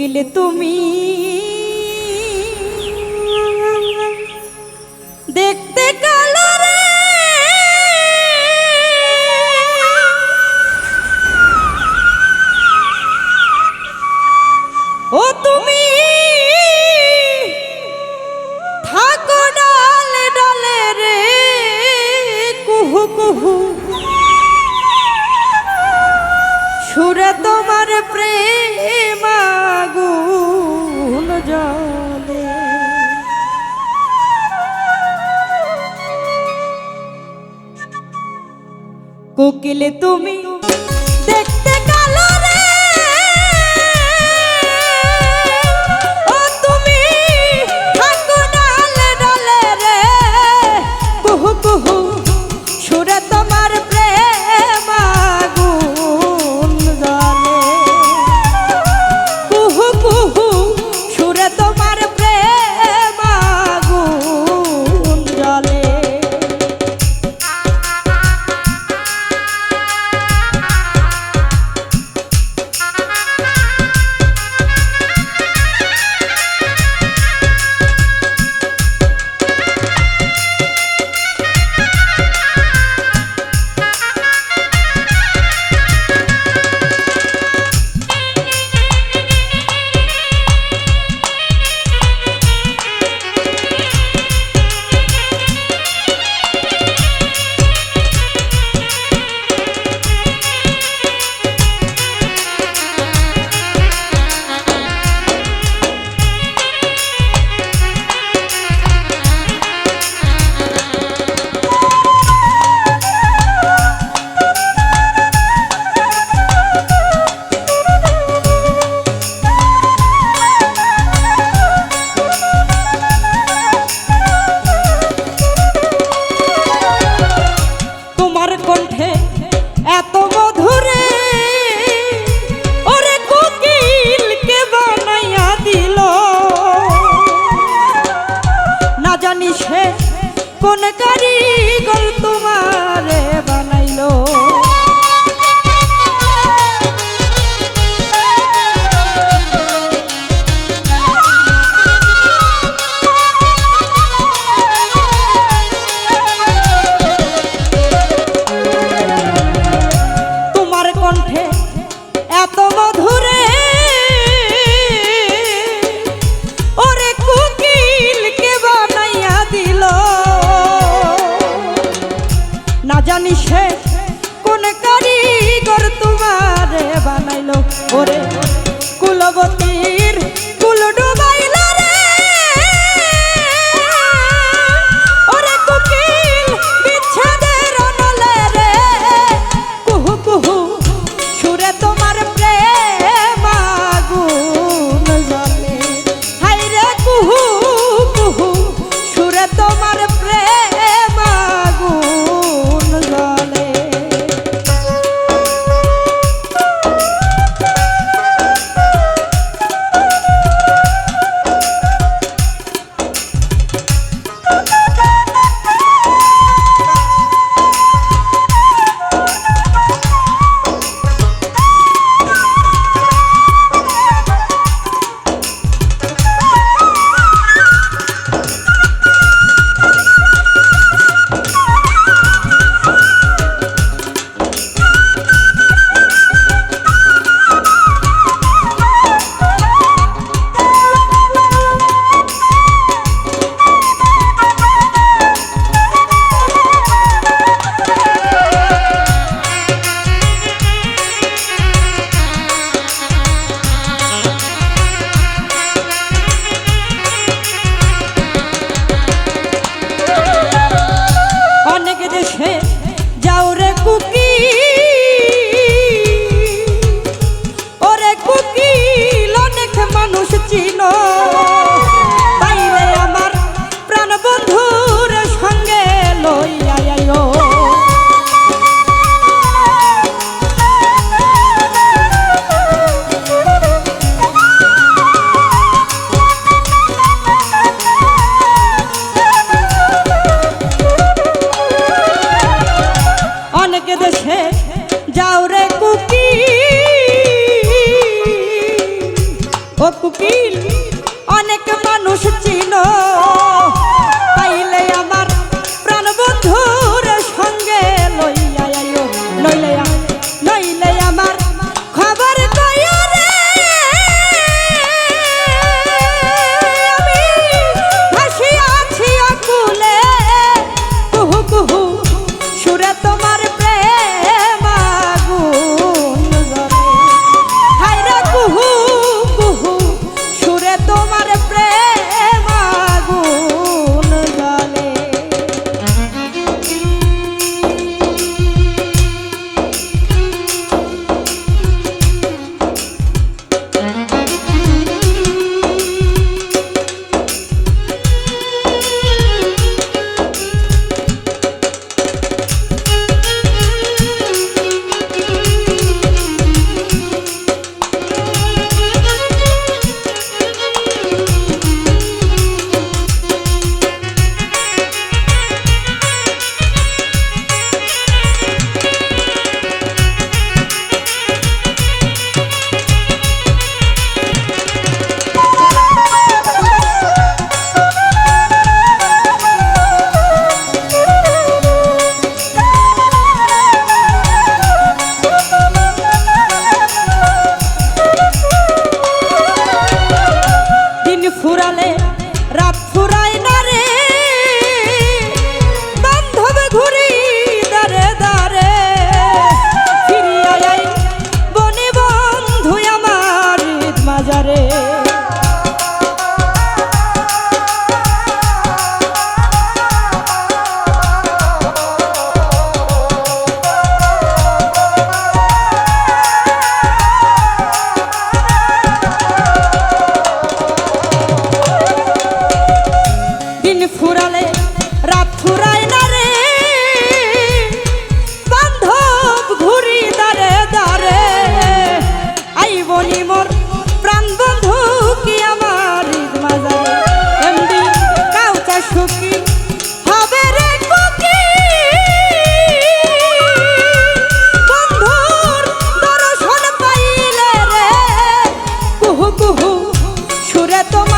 কোকিলে তুমি দেখতে কালো রে, ও তুমি থাকো ডালে ডালে রে, কুহু কুহু সুরে তোমার প্রেম আগুন জ্বলে। কোকিলে তুমি দেখতে কালো রে, ও তুমি থাকো ডালে ডালে রে, কুহু কুহু সুরে তোমার প্রেম আগুন জ্বলে। কুহু কুহু সুরে তোমার প্রেম আগুন জ্বলে। কুকিল অনেক মানুষ চিনো পাইলে আমার প্রাণ বন্ধুর সঙ্গে লইয়া আইও নইলে আমার খবর কইও রে আমি ভাসিয়া আছি আকুলে কুহু কুহু সুরে তোমার প্রেম আগুন জ্বলে হায়রে কুহু কুহু সুরে তোমার প্রেম আগুন জ্বলে ফুরালে রাত ফুরায় না রে বান্ধব ঘুরি দারে দারে ফিরিয়া আই বনি বন্ধু আমার ঈদ মাজারে ফুরালে রাত ফুরায় না রে বান্ধব ঘুরি দারে দারে আইবনি মোর প্রাণ বন্ধু কি আমার ঈদ মাজারে এমডি কাউচা সুখী হবে রে কুকি বন্ধুর দর্শন পাইলে রে কুহু কুহু সুরে তোমার